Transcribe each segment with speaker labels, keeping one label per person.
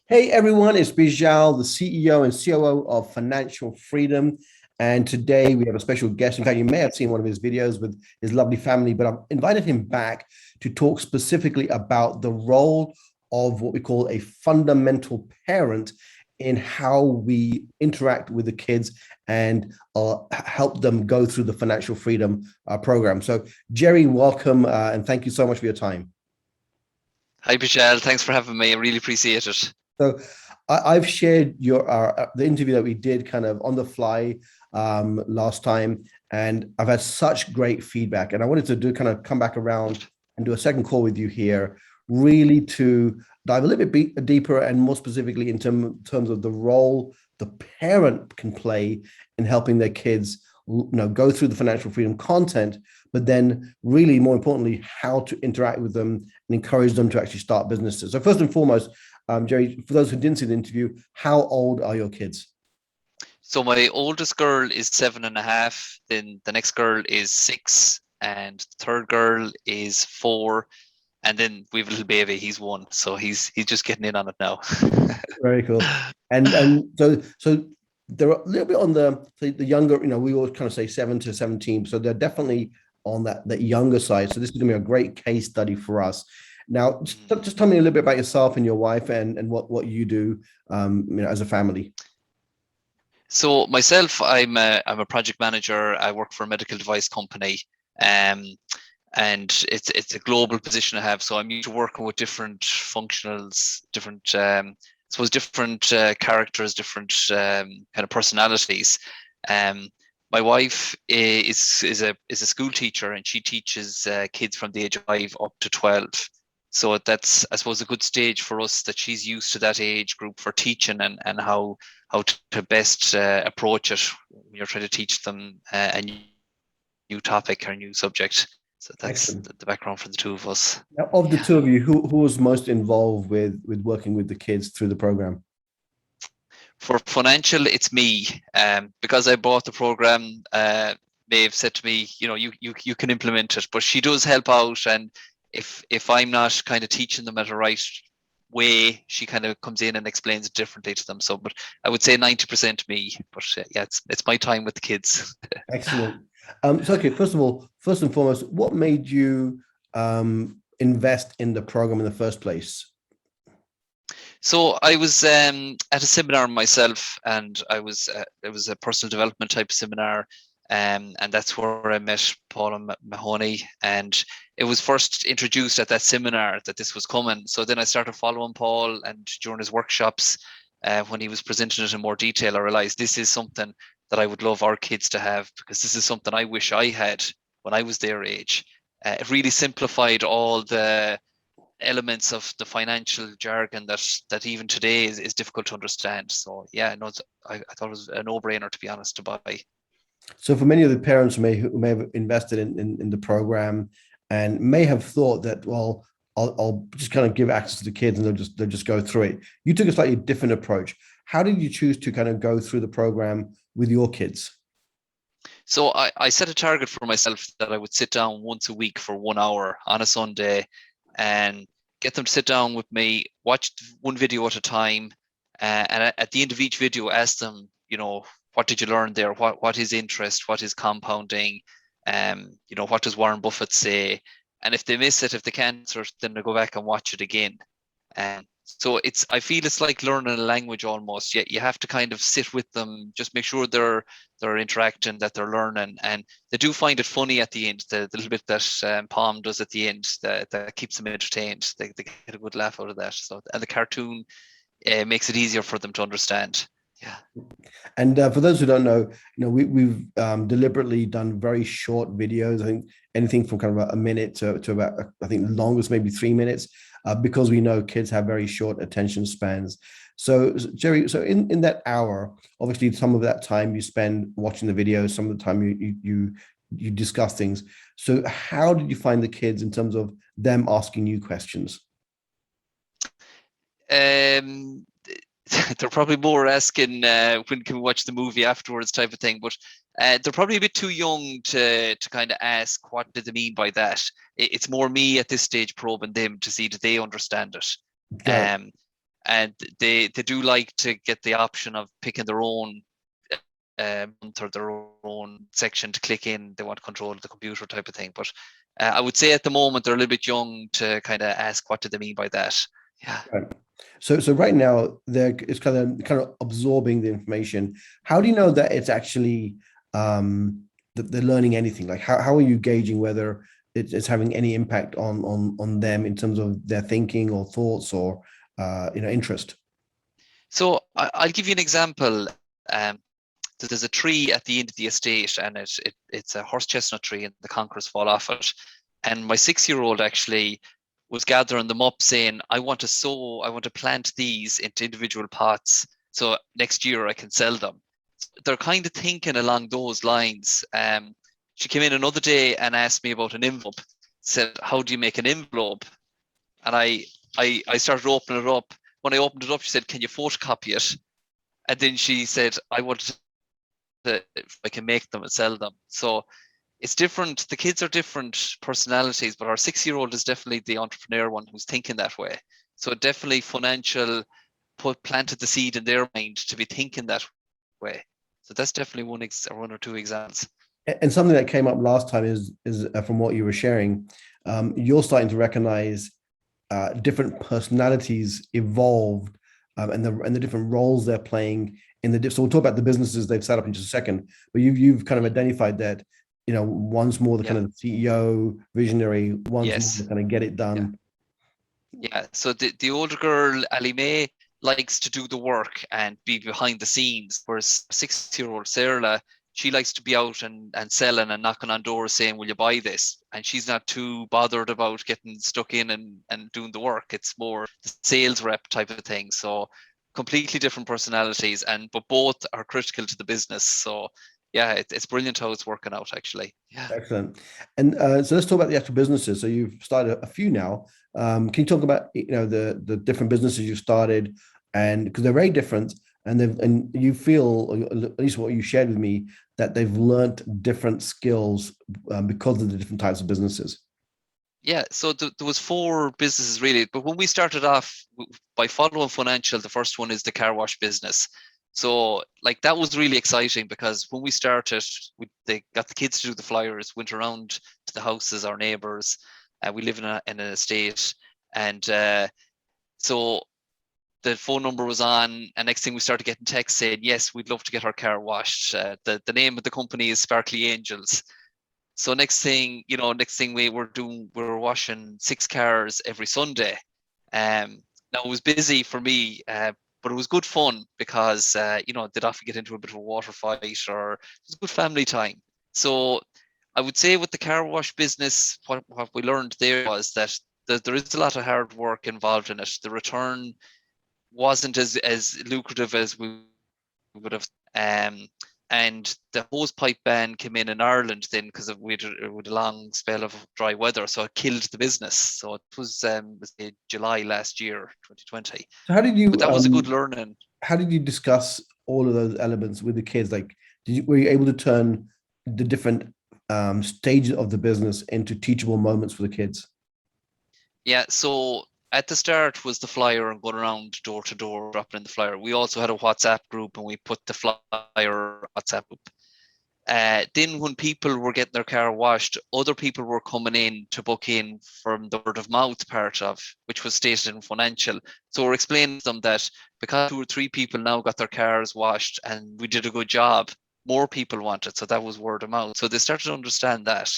Speaker 1: Hey everyone, it's Beejel, the CEO and COO of Financial Freedom. And today we have a special guest. In fact, you may have seen one of his videos with his lovely family, but I've invited him back to talk specifically about the role of what we call a fundamental parent in how we interact with the kids and help them go through the Financial Freedom program. So, Gerry, welcome and thank you so much for your time.
Speaker 2: Hi, Beejel. Thanks for having me. I really appreciate it.
Speaker 1: So I've shared your the interview that we did kind of on the fly last time, and I've had such great feedback. And I wanted to do kind of come back around and do a second call with you here, really to dive a little bit deeper and more specifically in terms of the role the parent can play in helping their kids, go through the financial freedom content, but then really more importantly, how to interact with them and encourage them to actually start businesses. So first and foremost, Gerry, for those who didn't see the interview, how old are your kids?
Speaker 2: So my oldest girl is 7.5. Then the next girl is 6, and the third girl is 4, and then we have a little baby. He's 1, so he's just getting in on it now.
Speaker 1: Very cool. And so they're a little bit on the younger. We always kind of say 7 to 17, so they're definitely on that younger side. So this is going to be a great case study for us. Now, just tell me a little bit about yourself and your wife and what you do, as a family.
Speaker 2: So myself, I'm a project manager. I work for a medical device company, um, and it's a global position I have. So I'm used to working with different functionals, different I suppose different characters, different kind of personalities. Um, my wife is a school teacher, and she teaches kids from the age of 5 up to 12. So that's, I suppose, a good stage for us, that she's used to that age group for teaching, and how to best approach it when you're trying to teach them a new topic or a new subject. So that's
Speaker 1: Excellent.
Speaker 2: the background for the two of us.
Speaker 1: Now, of the
Speaker 2: Yeah.
Speaker 1: two of you, who was most involved with working with the kids through the program?
Speaker 2: For FUNancial, it's me, because I bought the program. Maeve said to me, you can implement it, but she does help out, and if I'm not kind of teaching them at the right way, she kind of comes in and explains it differently to them. So, but I would say 90% me. But yeah, it's my time with the kids.
Speaker 1: Excellent. So, okay, first of all, first and foremost, what made you invest in the program in the first place?
Speaker 2: So I was at a seminar myself, and it was a personal development type of seminar, and that's where I met Paul Mahoney, and it was first introduced at that seminar that this was coming. So then I started following Paul, and during his workshops, when he was presenting it in more detail, I realized this is something that I would love our kids to have, because this is something I wish I had when I was their age. It really simplified all the elements of the financial jargon that even today is difficult to understand. So yeah, no, I thought it was a no-brainer, to be honest, to buy.
Speaker 1: So, for many of the parents who may have invested in the program and may have thought that, well, I'll just kind of give access to the kids and they'll just go through it. You took a slightly different approach. How did you choose to kind of go through the program with your kids?
Speaker 2: So I set a target for myself that I would sit down once a week for 1 hour on a Sunday, and get them to sit down with me, watch one video at a time, and at the end of each video, ask them, what did you learn there? What is interest? What is compounding? What does Warren Buffett say? And if they miss it, if they can't answer, then they go back and watch it again. So I feel it's like learning a language almost. You have to kind of sit with them, just make sure they're interacting, that they're learning, and they do find it funny at the end. The little bit that Palm does at the end, that keeps them entertained. They get a good laugh out of that. So, and the cartoon makes it easier for them to understand. Yeah.
Speaker 1: And for those who don't know, we've deliberately done very short videos. I think anything from kind of a minute to about, I think the longest maybe 3 minutes, because we know kids have very short attention spans. So, Gerry, so in that hour, obviously some of that time you spend watching the videos, some of the time you discuss things. So how did you find the kids in terms of them asking you questions?
Speaker 2: Um, they're probably more asking when can we watch the movie afterwards, type of thing. But they're probably a bit too young to kind of ask what did they mean by that. It's more me at this stage probing them to see that they understand it.
Speaker 1: Got it.
Speaker 2: Um, and they do like to get the option of picking their own month or their own section to click in. They want control of the computer type of thing. But I would say at the moment they're a little bit young to kind of ask what do they mean by that. Yeah.
Speaker 1: Right. So right now it's kind of absorbing the information. How do you know that it's actually that they're learning anything? Like how are you gauging whether it's having any impact on them in terms of their thinking or thoughts or interest?
Speaker 2: So I'll give you an example. There's a tree at the end of the estate, and it's a horse chestnut tree, and the conkers fall off it. And my 6-year-old actually was gathering them up, saying, "I want to plant these into individual pots, so next year I can sell them." They're kind of thinking along those lines. She came in another day and asked me about an envelope. Said, "How do you make an envelope?" And I started opening it up. When I opened it up, she said, "Can you photocopy it?" And then she said, "I wanted if I can make them and sell them." So it's different. The kids are different personalities, but our 6-year-old is definitely the entrepreneur one who's thinking that way. So definitely FUNancial planted the seed in their mind to be thinking that way. So that's definitely one or two examples.
Speaker 1: And something that came up last time is from what you were sharing, you're starting to recognize different personalities evolved, and the different roles they're playing in the. So we'll talk about the businesses they've set up in just a second. But you've kind of identified that one's more the kind of CEO visionary, one's more the kind of get it done.
Speaker 2: Yeah. So the older girl, Ali May, likes to do the work and be behind the scenes, whereas 6-year-old Sarah, she likes to be out and selling and knocking on doors saying, "Will you buy this?" And she's not too bothered about getting stuck in and doing the work. It's more the sales rep type of thing. So completely different personalities, but both are critical to the business. So yeah, it's brilliant how it's working out, actually. Yeah.
Speaker 1: Excellent. And so let's talk about the actual businesses. So you've started a few now. Can you talk about the different businesses you started, and because they're very different, and you feel, or at least what you shared with me, that they've learned different skills because of the different types of businesses.
Speaker 2: Yeah, so there was 4 businesses really, but when we started off by following FUNancial, the first one is the car wash business. So like that was really exciting because when we started, they got the kids to do the flyers, went around to the houses, our neighbors. We live in an estate, and so the phone number was on, and next thing we started getting texts saying, "Yes, we'd love to get our car washed." The name of the company is Sparkly Angels. So next thing we were washing 6 cars every Sunday. Now it was busy for me, but it was good fun because they'd often get into a bit of a water fight, or it was good family time. So I would say with the car wash business, what we learned there was that there is a lot of hard work involved in it. The return wasn't as lucrative as we would have. And the hose pipe ban came in Ireland then because we had a long spell of dry weather, so it killed the business. So it was July last year, 2020.
Speaker 1: So how did you?
Speaker 2: But that was a good learning.
Speaker 1: How did you discuss all of those elements with the kids? Like, were you able to turn the different stages of the business into teachable moments for the kids?
Speaker 2: Yeah, so at the start was the flyer and going around door to door dropping in the flyer. We also had a WhatsApp group, and we put the flyer WhatsApp group. Then when people were getting their car washed, other people were coming in to book in from the word of mouth part of, which was stated in FUNancial. So we're explaining to them that because 2 or 3 people now got their cars washed and we did a good job, more people want it. So that was word of mouth. So they started to understand that.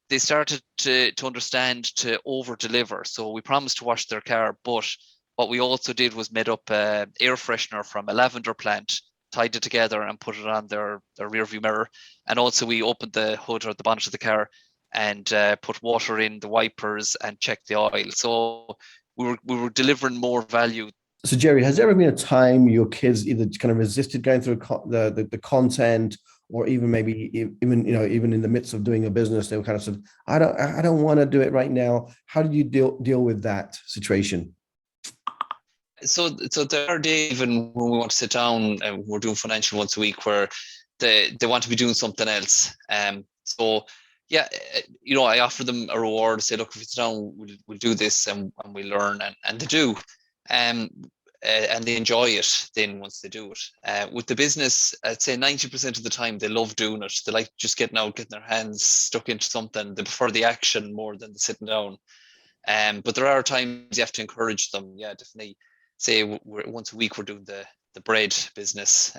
Speaker 2: They started to understand to over deliver. So we promised to wash their car, but what we also did was made up air freshener from a lavender plant, tied it together and put it on their rear view mirror. And also we opened the hood or the bonnet of the car and put water in the wipers and checked the oil. So we were delivering more value.
Speaker 1: So Gerry, has there ever been a time your kids either kind of resisted going through the content, or even maybe even in the midst of doing a business, they were kind of said, I don't want to do it right now. How did you deal with that situation?
Speaker 2: So there are days even when we want to sit down and we're doing FUNancial once a week where they want to be doing something else. So yeah, I offer them a reward, say, look, if it's down, we'll do this and we learn, and they do. and they enjoy it then once they do it. With the business, I'd say 90% of the time they love doing it. They like just getting out, getting their hands stuck into something. They prefer the action more than the sitting down. But there are times you have to encourage them. Yeah, definitely. Say once a week we're doing the bread business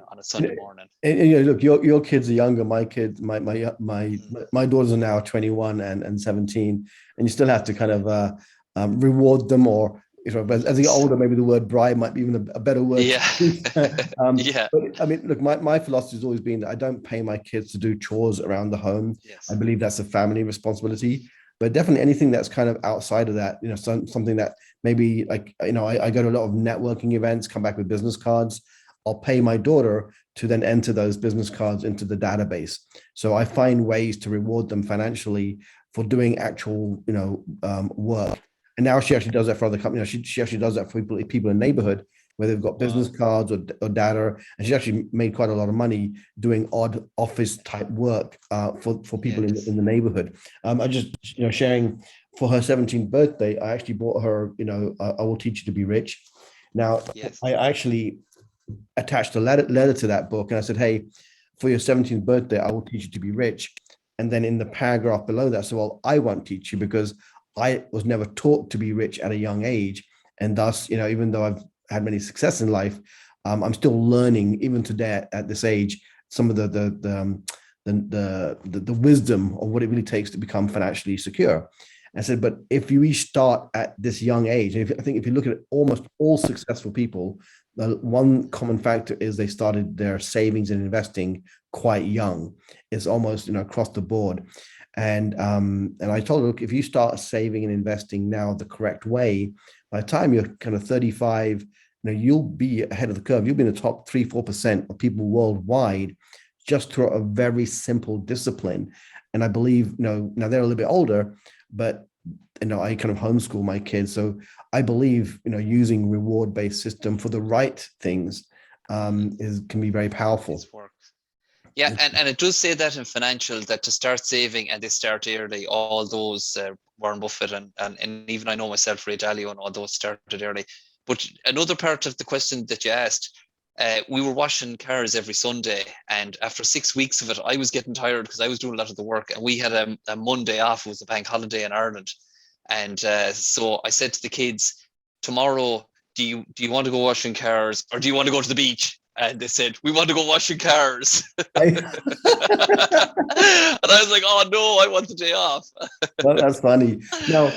Speaker 2: on a Sunday morning.
Speaker 1: And look, your kids are younger. My kids, my daughters are now 21 and 17, and you still have to kind of reward them, or as they get older, maybe the word bribe might be even a better word.
Speaker 2: Yeah. Yeah.
Speaker 1: But I mean, look, my philosophy has always been that I don't pay my kids to do chores around the home.
Speaker 2: Yes.
Speaker 1: I believe that's a family responsibility. But definitely anything that's kind of outside of that, something that maybe like, I go to a lot of networking events, come back with business cards. I'll pay my daughter to then enter those business cards into the database. So I find ways to reward them financially for doing actual, work. And now she actually does that for other companies. She actually does that for people in the neighborhood where they've got business cards or data. And she's actually made quite a lot of money doing odd office type work for people in the neighborhood. I just, sharing for her 17th birthday, I actually bought her, I Will Teach You to Be Rich. Now, I actually attached a letter to that book, and I said, hey, for your 17th birthday, I will teach you to be rich. And then in the paragraph below that, so well, I won't teach you because I was never taught to be rich at a young age. And thus, even though I've had many success in life, I'm still learning, even today at this age, some of the wisdom of what it really takes to become financially secure. I said, but if you start at this young age, and I think if you look at almost all successful people, one common factor is they started their savings and investing quite young. It's almost across the board. And I told her, look, if you start saving and investing now the correct way, by the time you're kind of 35, you'll be ahead of the curve. You'll be in the top 3-4% of people worldwide just through a very simple discipline. And I believe, now they're a little bit older, but I kind of homeschool my kids. So I believe, using reward-based system for the right things can be very powerful.
Speaker 2: Yeah, and it does say that in financial, that to start saving and they start early, all those Warren Buffett and even I know myself, Ray Dalio and all those started early. But another part of the question that you asked, we were washing cars every Sunday, and after 6 weeks of it, I was getting tired because I was doing a lot of the work, and we had a Monday off. It was a bank holiday in Ireland, and so I said to the kids, tomorrow, do you want to go washing cars or do you want to go to the beach? And they said, we want to go washing cars. And I was like, oh no, I want the day off.
Speaker 1: Well, that's funny. Now,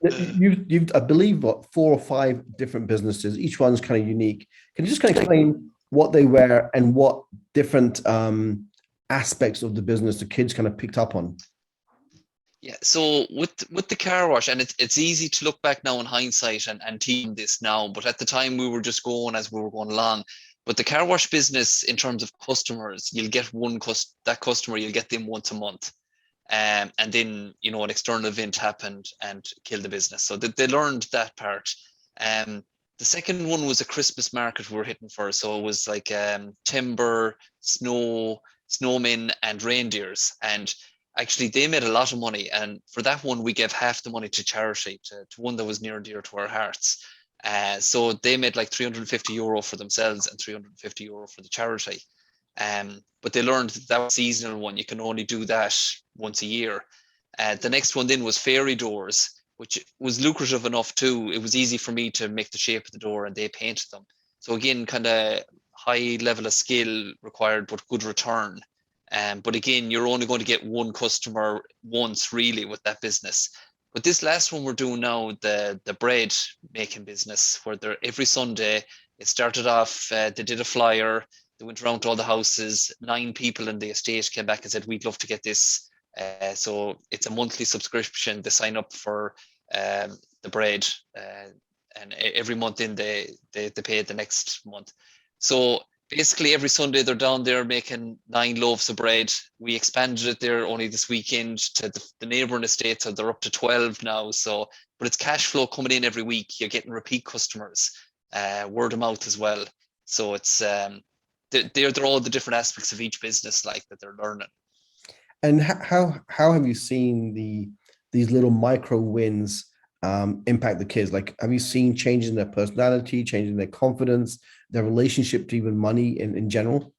Speaker 1: you've I believe, 4 or 5 different businesses. Each one's kind of unique. Can you just kind of explain what they were and what different aspects of the business the kids kind of picked up on?
Speaker 2: Yeah, so with the car wash, and it's easy to look back now in hindsight and team this now, but at the time we were just going as we were going along. But the car wash business, in terms of customers, you'll get that customer, you'll get them once a month. And then, an external event happened and killed the business. So they learned that part. The second one was a Christmas market we were hitting for. So it was like timber, snow, snowmen, and reindeers. And actually, they made a lot of money. And for that one, we gave half the money to charity, to one that was near and dear to our hearts. So they made like €350 for themselves and €350 for the charity. But they learned that was a seasonal one. You can only do that once a year. The next one then was fairy doors, which was lucrative enough too. It was easy for me to make the shape of the door and they painted them. So again, kind of high level of skill required, but good return. But again, you're only going to get one customer once really with that business. But this last one we're doing now, the bread making business, where they're every Sunday, it started off, they did a flyer, they went around to all the houses, 9 people in the estate came back and said, we'd love to get this. So it's a monthly subscription. They sign up for the bread, and every month in they pay the next month. So basically every Sunday they're down there making 9 loaves of bread. We expanded it there only this weekend to the neighbouring estate, so they're up to 12 now. So, but it's cash flow coming in every week. You're getting repeat customers, word of mouth as well. So it's they're all the different aspects of each business like that they're learning.
Speaker 1: And how have you seen these little micro wins impact the kids? Like, have you seen changes in their personality, changes in their confidence, their relationship to even money in general?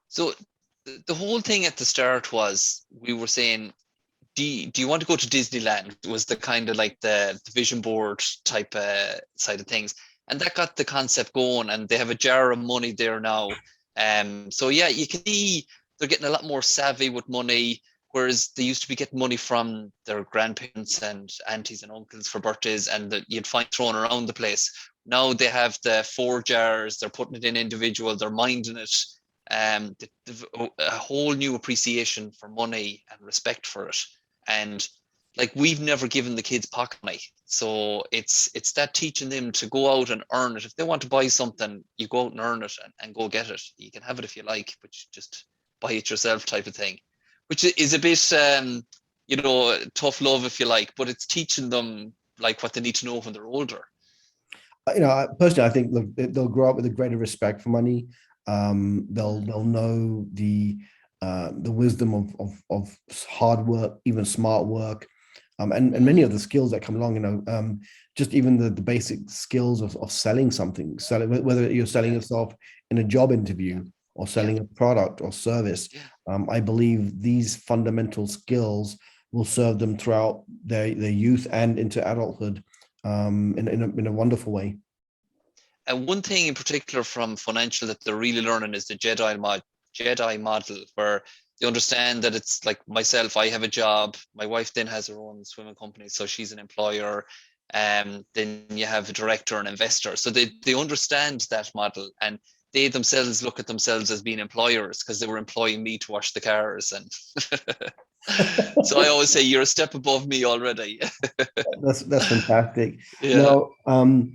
Speaker 2: So the whole thing at the start was we were saying, do you want to go to Disneyland? It was the kind of like the vision board type side of things. And that got the concept going, and they have a jar of money there now. So yeah, you can see they're getting a lot more savvy with money, whereas they used to be getting money from their grandparents and aunties and uncles for birthdays, and that you'd find thrown around the place. Now they have the 4 jars, they're putting it in individual, they're minding it. A whole new appreciation for money and respect for it. And like, we've never given the kids pocket money, so it's that teaching them to go out and earn it. If they want to buy something, you go out and earn it, and go get it. You can have it if you like, but you just buy it yourself, type of thing, which is a bit tough love, if you like, but it's teaching them like what they need to know when they're older.
Speaker 1: Personally, I think they'll grow up with a greater respect for money. They'll know the wisdom of hard work, even smart work, and many of the skills that come along. Just even the basic skills of selling something, whether you're selling yourself in a job interview or selling a product or service. I believe these fundamental skills will serve them throughout their youth and into adulthood, in a wonderful way.
Speaker 2: And one thing in particular from FUNancial that they're really learning is the Jedi model, where they understand that it's like myself, I have a job, my wife then has her own swimming company, so she's an employer, then you have a director and investor. So they understand that model, and they themselves look at themselves as being employers because they were employing me to wash the cars. And so I always say, you're a step above me already.
Speaker 1: That's fantastic.
Speaker 2: Yeah.
Speaker 1: Now,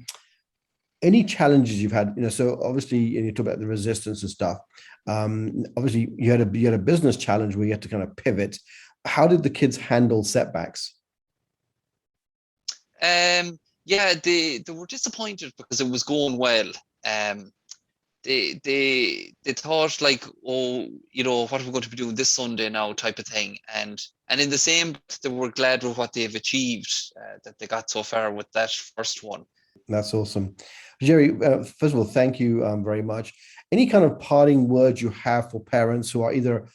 Speaker 1: any challenges you've had, so obviously, and you talk about the resistance and stuff. Obviously you had a business challenge where you had to kind of pivot. How did the kids handle setbacks?
Speaker 2: Yeah, they were disappointed because it was going well. They thought like, oh, what are we going to be doing this Sunday now, type of thing. And in the same, they were glad with what they've achieved, that they got so far with that first one.
Speaker 1: That's awesome. Gerry, first of all, thank you very much. Any kind of parting words you have for parents who are either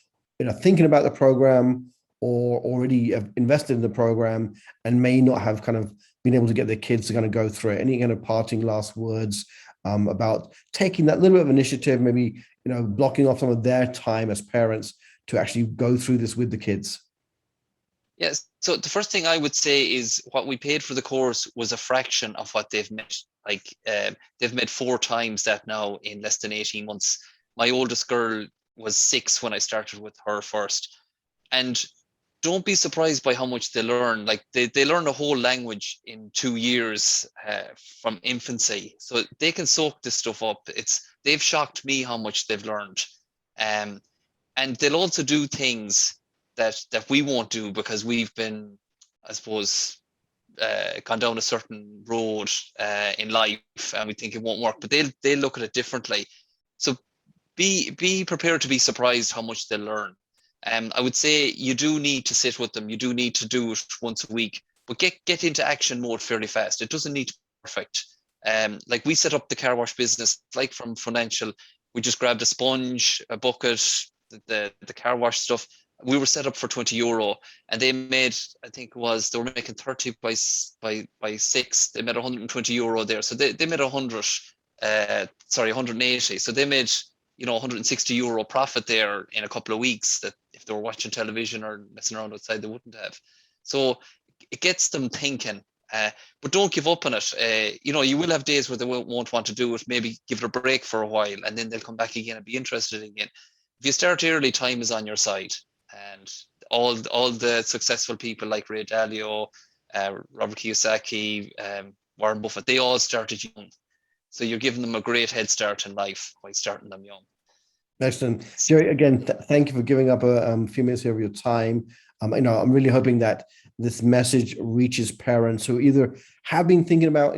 Speaker 1: thinking about the program or already have invested in the program and may not have kind of been able to get their kids to kind of go through it? Any kind of parting last words about taking that little bit of initiative, maybe blocking off some of their time as parents to actually go through this with the kids?
Speaker 2: Yes. So the first thing I would say is what we paid for the course was a fraction of what they've made. Like, they've made 4 times that now in less than 18 months. My oldest girl was 6 when I started with her first. And don't be surprised by how much they learn. Like, they learn a whole language in 2 years from infancy. So they can soak this stuff up. They've shocked me how much they've learned. And they'll also do things that we won't do because we've been, I suppose, gone down a certain road in life, and we think it won't work, but they'll look at it differently. So be prepared to be surprised how much they'll learn. I would say you do need to sit with them. You do need to do it once a week, but get into action mode fairly fast. It doesn't need to be perfect. Like, we set up the car wash business, like from FUNancial. We just grabbed a sponge, a bucket, the car wash stuff. We were set up for €20, and they made, I think it was, they were making 30 by 6. They made €120 there. So they made 180. So they made, €160 profit there in a couple of weeks, that if they were watching television or messing around outside, they wouldn't have. So it gets them thinking, but don't give up on it. You will have days where they won't want to do it. Maybe give it a break for a while, and then they'll come back again and be interested again. If you start early, time is on your side. And all the successful people like Ray Dalio, Robert Kiyosaki, Warren Buffett, they all started young. So you're giving them a great head start in life by starting them young.
Speaker 1: Excellent. Gerry, again, thank you for giving up a few minutes of your time. I'm really hoping that this message reaches parents who either have been thinking about,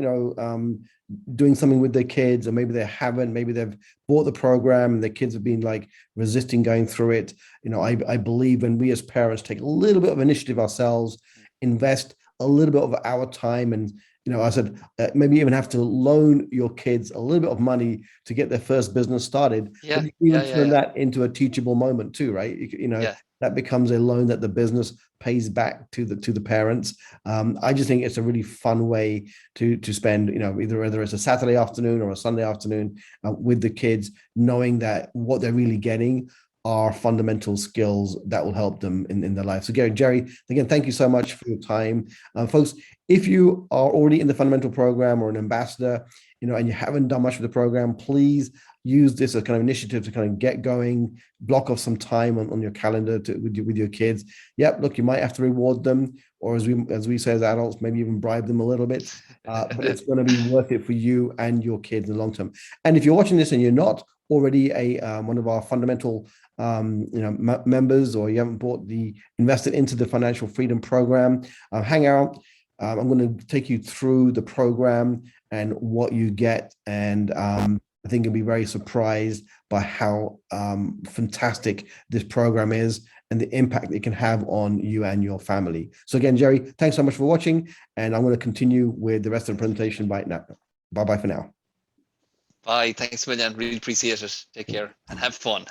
Speaker 1: doing something with their kids, or maybe they haven't, maybe they've bought the program and their kids have been like resisting going through it. I believe when we as parents take a little bit of initiative ourselves, invest a little bit of our time, and I said, maybe even have to loan your kids a little bit of money to get their first business started,
Speaker 2: Yeah,
Speaker 1: but you can even
Speaker 2: yeah,
Speaker 1: turn
Speaker 2: yeah,
Speaker 1: that into a teachable moment too, right?
Speaker 2: yeah.
Speaker 1: That becomes a loan that the business pays back to the parents. I just think it's a really fun way to spend, either whether it's a Saturday afternoon or a Sunday afternoon with the kids, knowing that what they're really getting are fundamental skills that will help them in their life. So Gerry, again, thank you so much for your time. Folks, if you are already in the fundamental program or an ambassador, and you haven't done much with the program, please use this as kind of initiative to kind of get going, block off some time on your calendar with your kids. Yep, look, you might have to reward them, or as we say as adults, maybe even bribe them a little bit. But it's going to be worth it for you and your kids in the long term. And if you're watching this and you're not already one of our fundamental members, or you haven't invested into the Financial Freedom program, hang out. I'm going to take you through the program and what you get, and I think you'll be very surprised by how fantastic this program is and the impact it can have on you and your family. So again, Gerry, thanks so much for watching, and I'm going to continue with the rest of the presentation right now. Bye-bye for now.
Speaker 2: Bye. Thanks a million. Really appreciate it. Take care and have fun.